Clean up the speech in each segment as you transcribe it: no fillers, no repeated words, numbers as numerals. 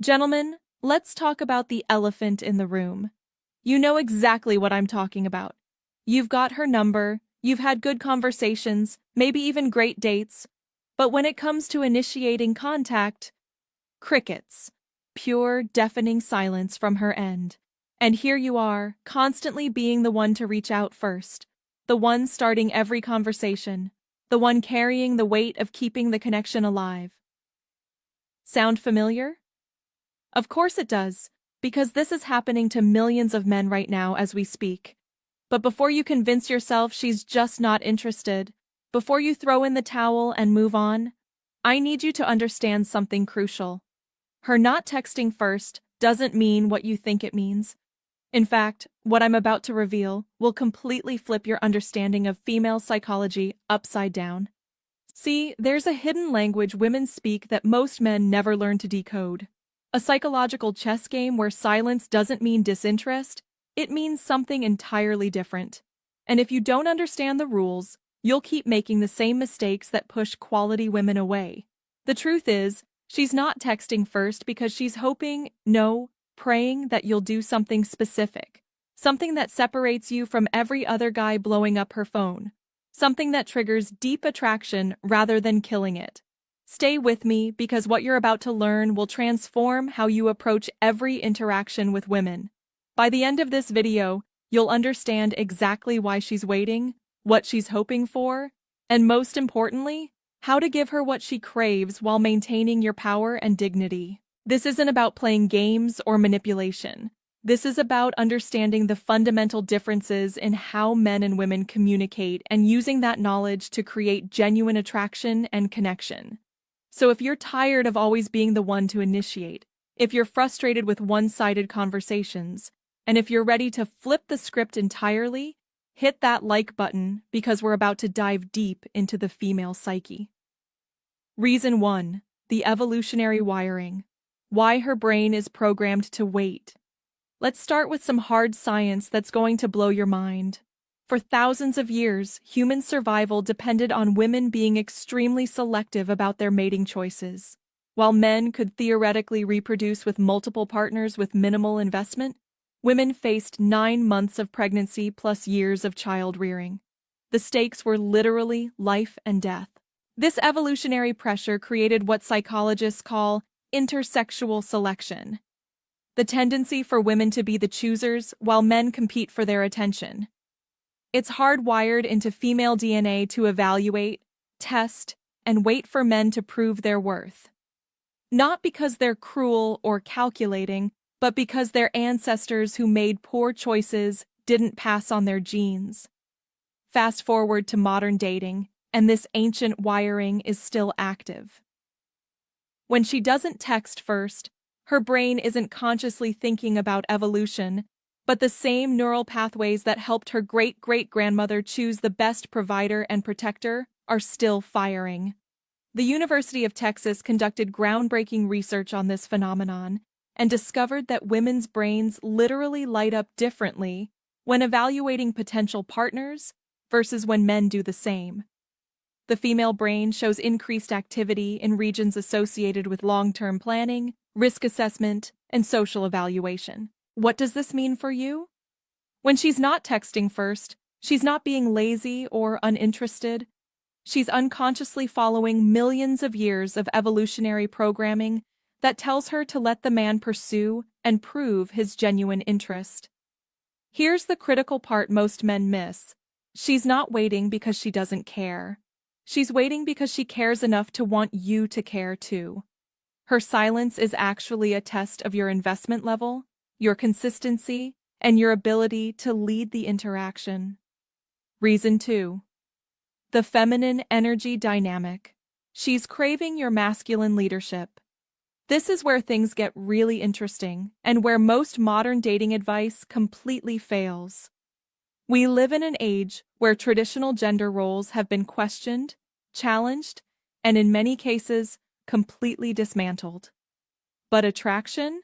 Gentlemen, let's talk about the elephant in the room. You know exactly what I'm talking about. You've got her number, you've had good conversations, maybe even great dates, but when it comes to initiating contact, crickets. Pure, deafening silence from her end. And here you are, constantly being the one to reach out first, the one starting every conversation, the one carrying the weight of keeping the connection alive. Sound familiar? Of course it does, because this is happening to millions of men right now as we speak. But before you convince yourself she's just not interested, before you throw in the towel and move on, I need you to understand something crucial. Her not texting first doesn't mean what you think it means. In fact, what I'm about to reveal will completely flip your understanding of female psychology upside down. See, there's a hidden language women speak that most men never learn to decode. A psychological chess game where silence doesn't mean disinterest, it means something entirely different. And if you don't understand the rules, you'll keep making the same mistakes that push quality women away. The truth is, she's not texting first because she's hoping, no, praying that you'll do something specific. Something that separates you from every other guy blowing up her phone. Something that triggers deep attraction rather than killing it. Stay with me because what you're about to learn will transform how you approach every interaction with women. By the end of this video, you'll understand exactly why she's waiting, what she's hoping for, and most importantly, how to give her what she craves while maintaining your power and dignity. This isn't about playing games or manipulation. This is about understanding the fundamental differences in how men and women communicate and using that knowledge to create genuine attraction and connection. So if you're tired of always being the one to initiate, if you're frustrated with one-sided conversations, and if you're ready to flip the script entirely, hit that like button because we're about to dive deep into the female psyche. Reason 1. The evolutionary wiring. Why her brain is programmed to wait. Let's start with some hard science that's going to blow your mind. For thousands of years, human survival depended on women being extremely selective about their mating choices. While men could theoretically reproduce with multiple partners with minimal investment, women faced 9 months of pregnancy plus years of child rearing. The stakes were literally life and death. This evolutionary pressure created what psychologists call intersexual selection, the tendency for women to be the choosers while men compete for their attention. It's hardwired into female DNA to evaluate, test, and wait for men to prove their worth. Not because they're cruel or calculating, but because their ancestors who made poor choices didn't pass on their genes. Fast forward to modern dating, and this ancient wiring is still active. When she doesn't text first, her brain isn't consciously thinking about evolution, but the same neural pathways that helped her great-great-grandmother choose the best provider and protector are still firing. The University of Texas conducted groundbreaking research on this phenomenon and discovered that women's brains literally light up differently when evaluating potential partners versus when men do the same. The female brain shows increased activity in regions associated with long-term planning, risk assessment, and social evaluation. What does this mean for you? When she's not texting first, she's not being lazy or uninterested. She's unconsciously following millions of years of evolutionary programming that tells her to let the man pursue and prove his genuine interest. Here's the critical part most men miss. She's not waiting because she doesn't care. She's waiting because she cares enough to want you to care too. Her silence is actually a test of your investment level, your consistency, and your ability to lead the interaction. Reason 2. The feminine energy dynamic. She's craving your masculine leadership. This is where things get really interesting and where most modern dating advice completely fails. We live in an age where traditional gender roles have been questioned, challenged, and in many cases, completely dismantled. But attraction?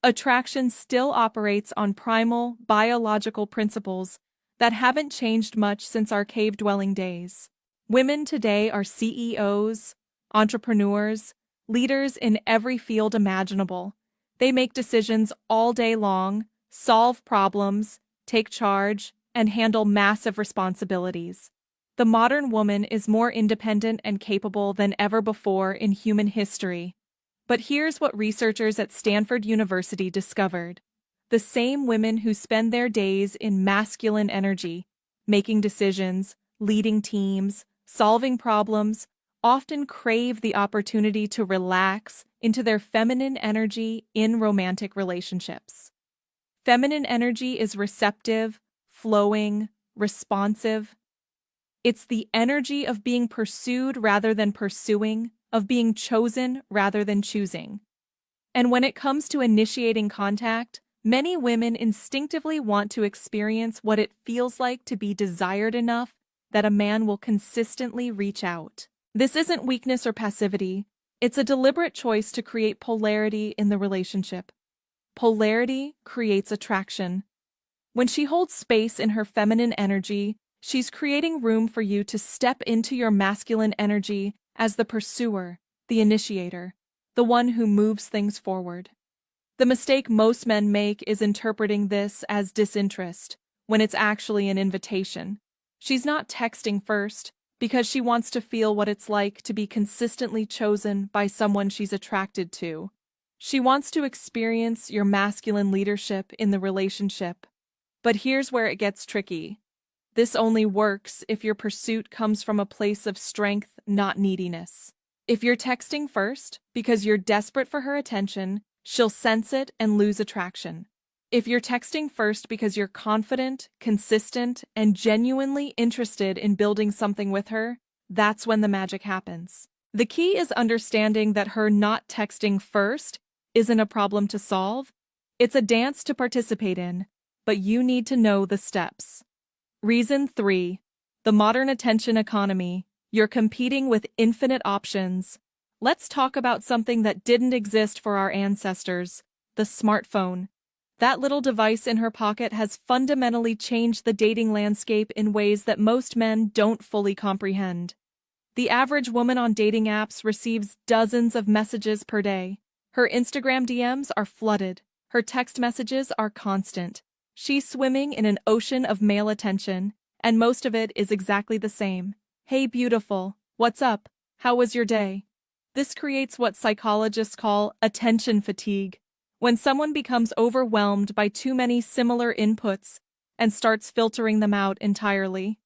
Attraction still operates on primal, biological principles that haven't changed much since our cave-dwelling days. Women today are CEOs, entrepreneurs, leaders in every field imaginable. They make decisions all day long, solve problems, take charge, and handle massive responsibilities. The modern woman is more independent and capable than ever before in human history. But here's what researchers at Stanford University discovered. The same women who spend their days in masculine energy, making decisions, leading teams, solving problems, often crave the opportunity to relax into their feminine energy in romantic relationships. Feminine energy is receptive, flowing, responsive. It's the energy of being pursued rather than pursuing, of being chosen rather than choosing. And when it comes to initiating contact, many women instinctively want to experience what it feels like to be desired enough that a man will consistently reach out. This isn't weakness or passivity. It's a deliberate choice to create polarity in the relationship. Polarity creates attraction. When she holds space in her feminine energy, she's creating room for you to step into your masculine energy as the pursuer, the initiator, the one who moves things forward. The mistake most men make is interpreting this as disinterest, when it's actually an invitation. She's not texting first because she wants to feel what it's like to be consistently chosen by someone she's attracted to. She wants to experience your masculine leadership in the relationship. But here's where it gets tricky. This only works if your pursuit comes from a place of strength, not neediness. If you're texting first because you're desperate for her attention, she'll sense it and lose attraction. If you're texting first because you're confident, consistent, and genuinely interested in building something with her, that's when the magic happens. The key is understanding that her not texting first isn't a problem to solve. It's a dance to participate in, but you need to know the steps. Reason 3. The modern attention economy. You're competing with infinite options. Let's talk about something that didn't exist for our ancestors, the smartphone. That little device in her pocket has fundamentally changed the dating landscape in ways that most men don't fully comprehend. The average woman on dating apps receives dozens of messages per day. Her Instagram DMs are flooded. Her text messages are constant. She's swimming in an ocean of male attention, and most of it is exactly the same. Hey beautiful, what's up? How was your day? This creates what psychologists call attention fatigue, when someone becomes overwhelmed by too many similar inputs and starts filtering them out entirely.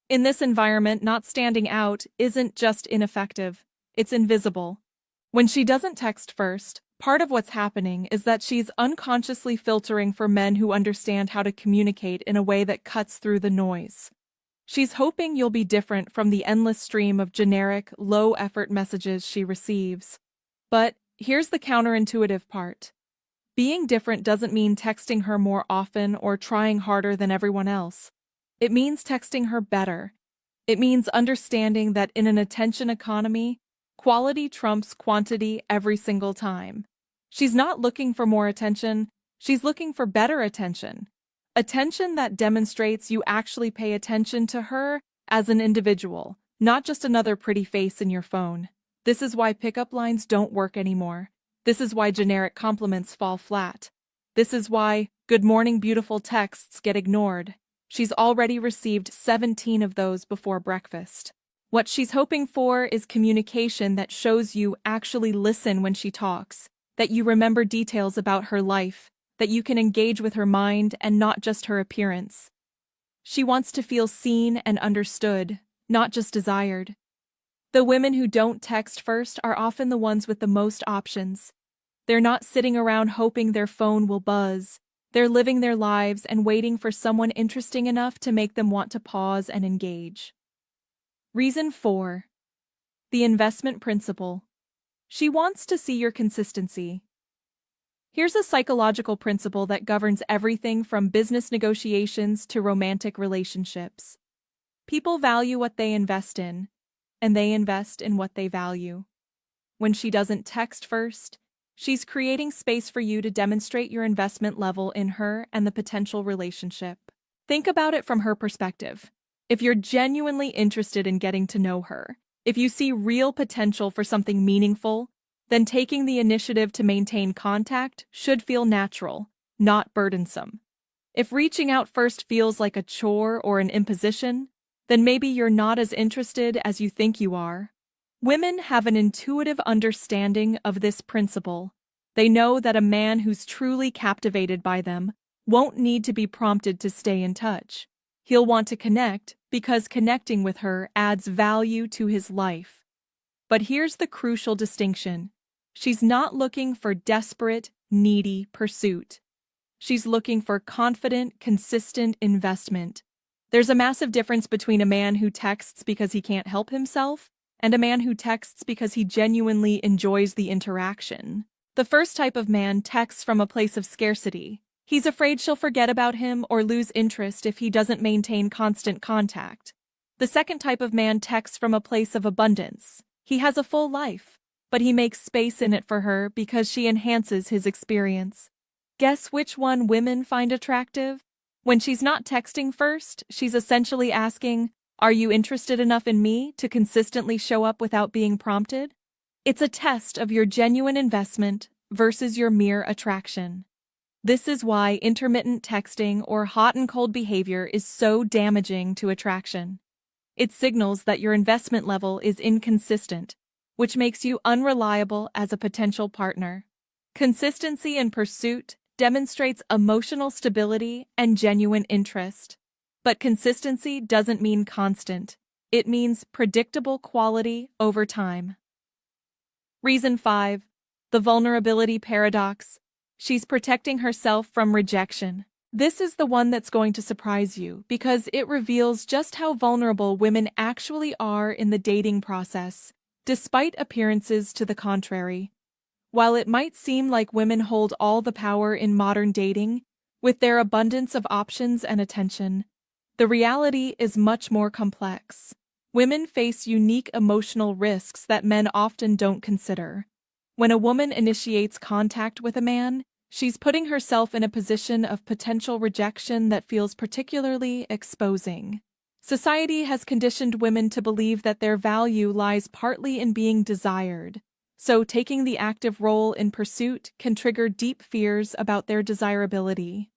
In this environment, not standing out isn't just ineffective, it's invisible. When she doesn't text first, part of what's happening is that she's unconsciously filtering for men who understand how to communicate in a way that cuts through the noise. She's hoping you'll be different from the endless stream of generic, low-effort messages she receives. But here's the counterintuitive part. Being different doesn't mean texting her more often or trying harder than everyone else. It means texting her better. It means understanding that in an attention economy, quality trumps quantity every single time. She's not looking for more attention, she's looking for better attention. Attention that demonstrates you actually pay attention to her as an individual, not just another pretty face in your phone. This is why pickup lines don't work anymore. This is why generic compliments fall flat. This is why "good morning beautiful" texts get ignored. She's already received 17 of those before breakfast. What she's hoping for is communication that shows you actually listen when she talks, that you remember details about her life, that you can engage with her mind and not just her appearance. She wants to feel seen and understood, not just desired. The women who don't text first are often the ones with the most options. They're not sitting around hoping their phone will buzz. They're living their lives and waiting for someone interesting enough to make them want to pause and engage. Reason 4. The investment principle. She wants to see your consistency. Here's a psychological principle that governs everything from business negotiations to romantic relationships. People value what they invest in, and they invest in what they value. When she doesn't text first, she's creating space for you to demonstrate your investment level in her and the potential relationship. Think about it from her perspective. If you're genuinely interested in getting to know her, If you see real potential for something meaningful, then taking the initiative to maintain contact should feel natural, not burdensome. If reaching out first feels like a chore or an imposition, then maybe you're not as interested as you think you are. Women have an intuitive understanding of this principle. They know that a man who's truly captivated by them won't need to be prompted to stay in touch. He'll want to connect because connecting with her adds value to his life. But here's the crucial distinction. She's not looking for desperate, needy pursuit. She's looking for confident, consistent investment. There's a massive difference between a man who texts because he can't help himself and a man who texts because he genuinely enjoys the interaction. The first type of man texts from a place of scarcity. He's afraid she'll forget about him or lose interest if he doesn't maintain constant contact. The second type of man texts from a place of abundance. He has a full life, but he makes space in it for her because she enhances his experience. Guess which one women find attractive? When she's not texting first, she's essentially asking, "Are you interested enough in me to consistently show up without being prompted?" It's a test of your genuine investment versus your mere attraction. This is why intermittent texting or hot and cold behavior is so damaging to attraction. It signals that your investment level is inconsistent, which makes you unreliable as a potential partner. Consistency in pursuit demonstrates emotional stability and genuine interest. But consistency doesn't mean constant. It means predictable quality over time. Reason 5. The vulnerability paradox. She's protecting herself from rejection. This is the one that's going to surprise you because it reveals just how vulnerable women actually are in the dating process, despite appearances to the contrary. While it might seem like women hold all the power in modern dating, with their abundance of options and attention, the reality is much more complex. Women face unique emotional risks that men often don't consider. When a woman initiates contact with a man, she's putting herself in a position of potential rejection that feels particularly exposing. Society has conditioned women to believe that their value lies partly in being desired, so taking the active role in pursuit can trigger deep fears about their desirability.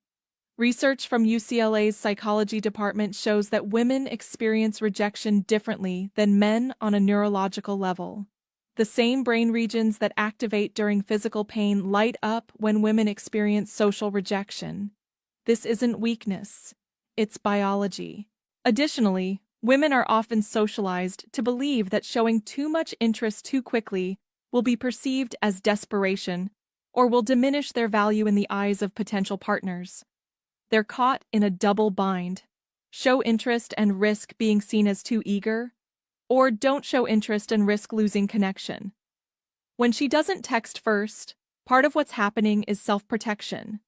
Research from UCLA's psychology department shows that women experience rejection differently than men on a neurological level. The same brain regions that activate during physical pain light up when women experience social rejection. This isn't weakness, it's biology. Additionally, women are often socialized to believe that showing too much interest too quickly will be perceived as desperation or will diminish their value in the eyes of potential partners. They're caught in a double bind. Show interest and risk being seen as too eager, or don't show interest and risk losing connection. When she doesn't text first, part of what's happening is self-protection.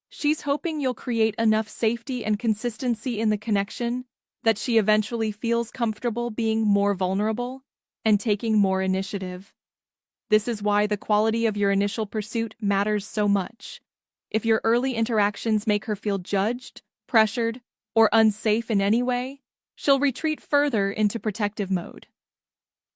She's hoping you'll create enough safety and consistency in the connection that she eventually feels comfortable being more vulnerable and taking more initiative. This is why the quality of your initial pursuit matters so much. If your early interactions make her feel judged, pressured, or unsafe in any way, she'll retreat further into protective mode.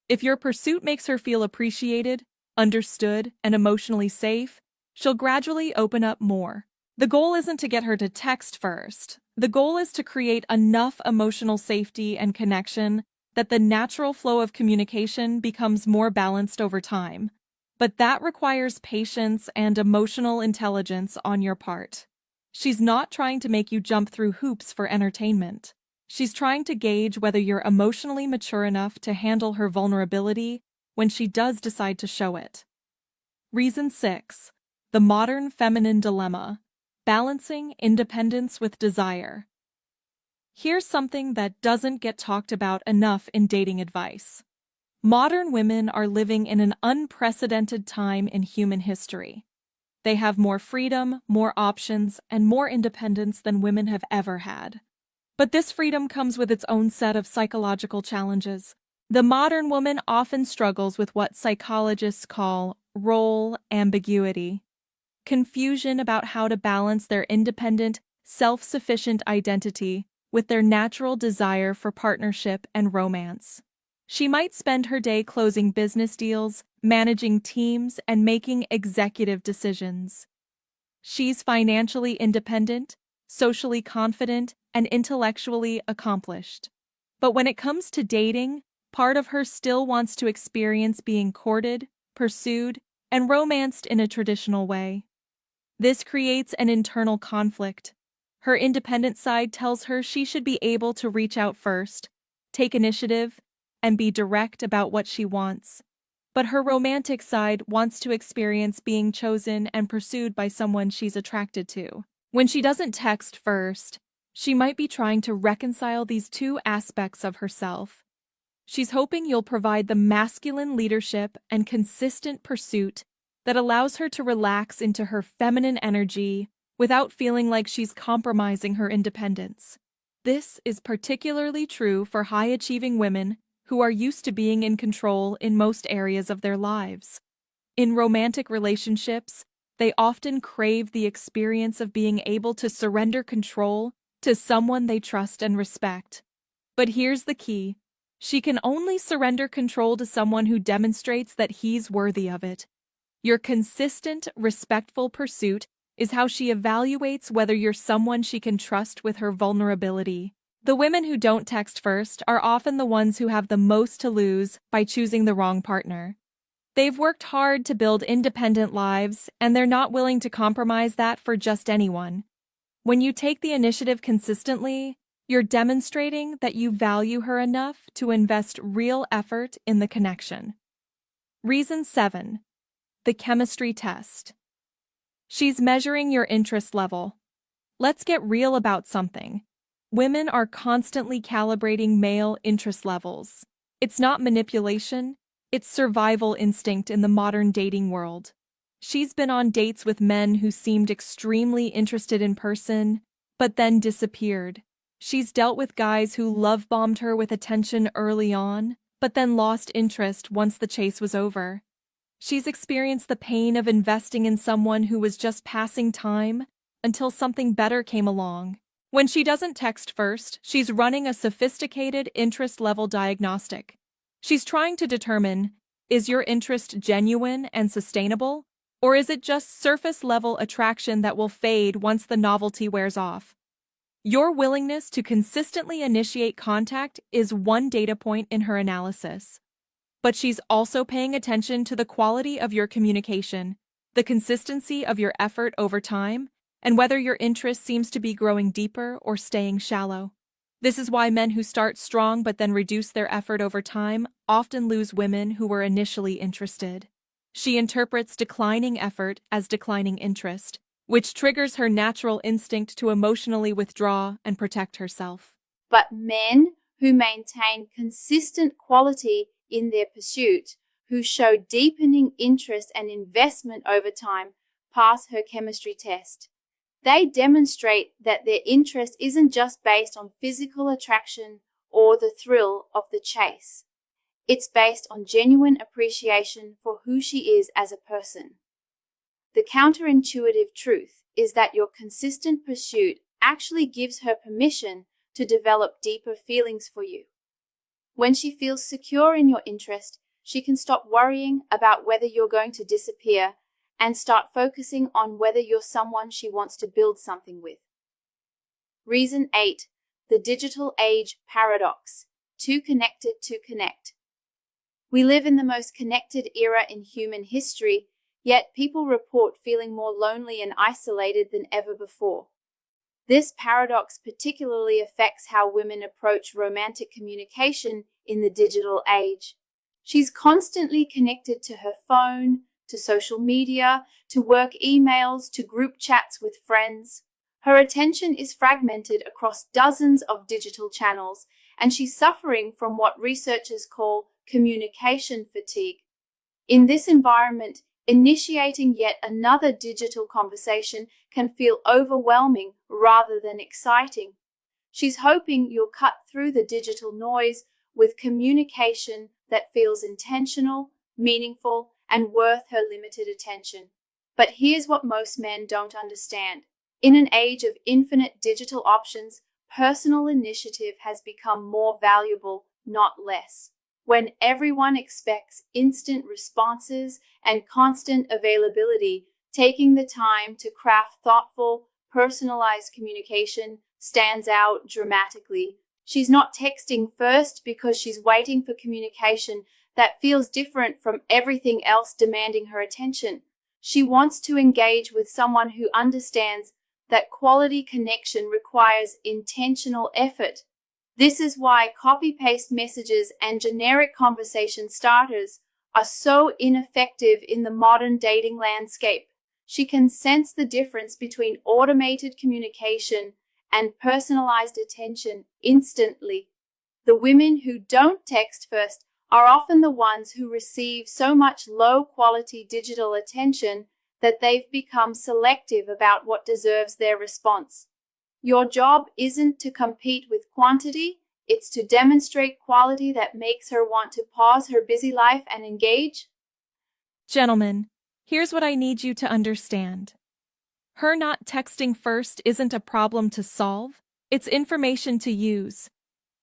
If your pursuit makes her feel appreciated, understood, and emotionally safe, she'll gradually open up more. The goal isn't to get her to text first. The goal is to create enough emotional safety and connection that the natural flow of communication becomes more balanced over time. But that requires patience and emotional intelligence on your part. She's not trying to make you jump through hoops for entertainment. She's trying to gauge whether you're emotionally mature enough to handle her vulnerability when she does decide to show it. Reason 6. The modern feminine dilemma. Balancing independence with desire. Here's something that doesn't get talked about enough in dating advice. Modern women are living in an unprecedented time in human history. They have more freedom, more options, and more independence than women have ever had. But this freedom comes with its own set of psychological challenges. The modern woman often struggles with what psychologists call role ambiguity, confusion about how to balance their independent, self-sufficient identity with their natural desire for partnership and romance. She might spend her day closing business deals, managing teams, and making executive decisions. She's financially independent, socially confident, and intellectually accomplished. But when it comes to dating, part of her still wants to experience being courted, pursued, and romanced in a traditional way. This creates an internal conflict. Her independent side tells her she should be able to reach out first, take initiative, and be direct about what she wants. But her romantic side wants to experience being chosen and pursued by someone she's attracted to. When she doesn't text first, she might be trying to reconcile these two aspects of herself. She's hoping you'll provide the masculine leadership and consistent pursuit that allows her to relax into her feminine energy without feeling like she's compromising her independence. This is particularly true for high-achieving women who are used to being in control in most areas of their lives. In romantic relationships, they often crave the experience of being able to surrender control to someone they trust and respect. But here's the key. She can only surrender control to someone who demonstrates that he's worthy of it. Your consistent, respectful pursuit is how she evaluates whether you're someone she can trust with her vulnerability. The women who don't text first are often the ones who have the most to lose by choosing the wrong partner. They've worked hard to build independent lives, and they're not willing to compromise that for just anyone. When you take the initiative consistently, you're demonstrating that you value her enough to invest real effort in the connection. Reason 7. The chemistry test. She's measuring your interest level. Let's get real about something. Women are constantly calibrating male interest levels. It's not manipulation, it's survival instinct in the modern dating world. She's been on dates with men who seemed extremely interested in person, but then disappeared. She's dealt with guys who love-bombed her with attention early on, but then lost interest once the chase was over. She's experienced the pain of investing in someone who was just passing time until something better came along. When she doesn't text first, she's running a sophisticated interest-level diagnostic. She's trying to determine, is your interest genuine and sustainable, or is it just surface-level attraction that will fade once the novelty wears off? Your willingness to consistently initiate contact is one data point in her analysis. But she's also paying attention to the quality of your communication, the consistency of your effort over time, and whether your interest seems to be growing deeper or staying shallow. This is why men who start strong but then reduce their effort over time often lose women who were initially interested. She interprets declining effort as declining interest, which triggers her natural instinct to emotionally withdraw and protect herself. But men who maintain consistent quality in their pursuit, who show deepening interest and investment over time, pass her chemistry test. They demonstrate that their interest isn't just based on physical attraction or the thrill of the chase. It's based on genuine appreciation for who she is as a person. The counterintuitive truth is that your consistent pursuit actually gives her permission to develop deeper feelings for you. When she feels secure in your interest, she can stop worrying about whether you're going to disappear and start focusing on whether you're someone she wants to build something with. Reason 8. The digital age paradox. Too connected to connect. We live in the most connected era in human history, yet people report feeling more lonely and isolated than ever before. This paradox particularly affects how women approach romantic communication in the digital age. She's constantly connected to her phone, to social media, to work emails, to group chats with friends. Her attention is fragmented across dozens of digital channels, and she's suffering from what researchers call communication fatigue. In this environment, initiating yet another digital conversation can feel overwhelming rather than exciting. She's hoping you'll cut through the digital noise with communication that feels intentional, meaningful, and worth her limited attention. But here's what most men don't understand. In an age of infinite digital options, personal initiative has become more valuable, not less. When everyone expects instant responses and constant availability, taking the time to craft thoughtful, personalized communication stands out dramatically. She's not texting first because she's waiting for communication that feels different from everything else demanding her attention. She wants to engage with someone who understands that quality connection requires intentional effort. This is why copy-paste messages and generic conversation starters are so ineffective in the modern dating landscape. She can sense the difference between automated communication and personalized attention instantly. The women who don't text first are often the ones who receive so much low-quality digital attention that they've become selective about what deserves their response. Your job isn't to compete with quantity, it's to demonstrate quality that makes her want to pause her busy life and engage. Gentlemen, here's what I need you to understand. Her not texting first isn't a problem to solve, it's information to use.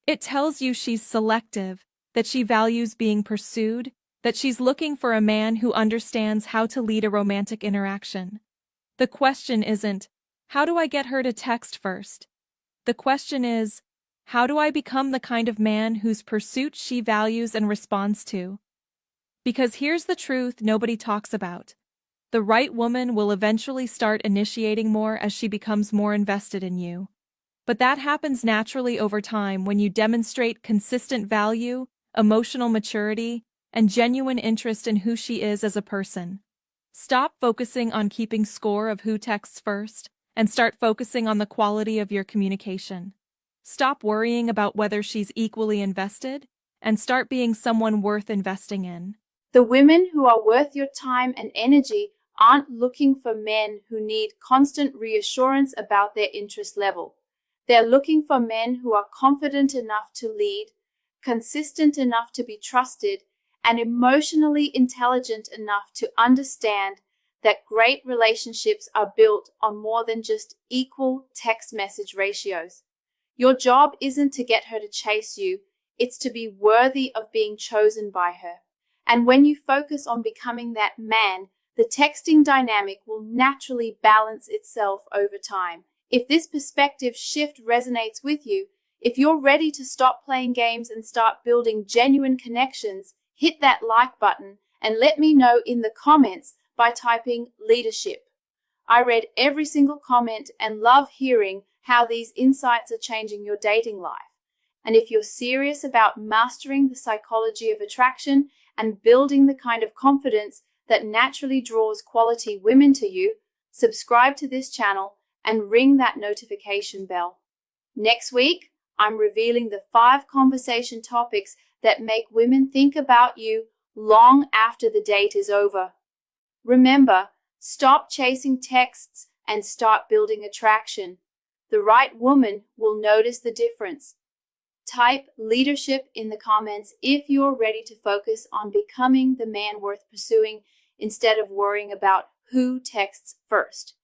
It tells you she's selective, that she values being pursued, that she's looking for a man who understands how to lead a romantic interaction. The question isn't, how do I get her to text first? The question is, how do I become the kind of man whose pursuit she values and responds to? Because here's the truth nobody talks about. The right woman will eventually start initiating more as she becomes more invested in you. But that happens naturally over time when you demonstrate consistent value, emotional maturity, and genuine interest in who she is as a person. Stop focusing on keeping score of who texts first, and start focusing on the quality of your communication. Stop worrying about whether she's equally invested, and start being someone worth investing in. The women who are worth your time and energy aren't looking for men who need constant reassurance about their interest level. They're looking for men who are confident enough to lead, consistent enough to be trusted, and emotionally intelligent enough to understand that great relationships are built on more than just equal text message ratios. Your job isn't to get her to chase you, it's to be worthy of being chosen by her. And when you focus on becoming that man, the texting dynamic will naturally balance itself over time. If this perspective shift resonates with you, if you're ready to stop playing games and start building genuine connections, hit that like button and let me know in the comments by typing leadership. I read every single comment and love hearing how these insights are changing your dating life. And if you're serious about mastering the psychology of attraction and building the kind of confidence that naturally draws quality women to you, subscribe to this channel and ring that notification bell. Next week, I'm revealing the 5 conversation topics that make women think about you long after the date is over. Remember, stop chasing texts and start building attraction. The right woman will notice the difference. Type leadership in the comments if you're ready to focus on becoming the man worth pursuing instead of worrying about who texts first.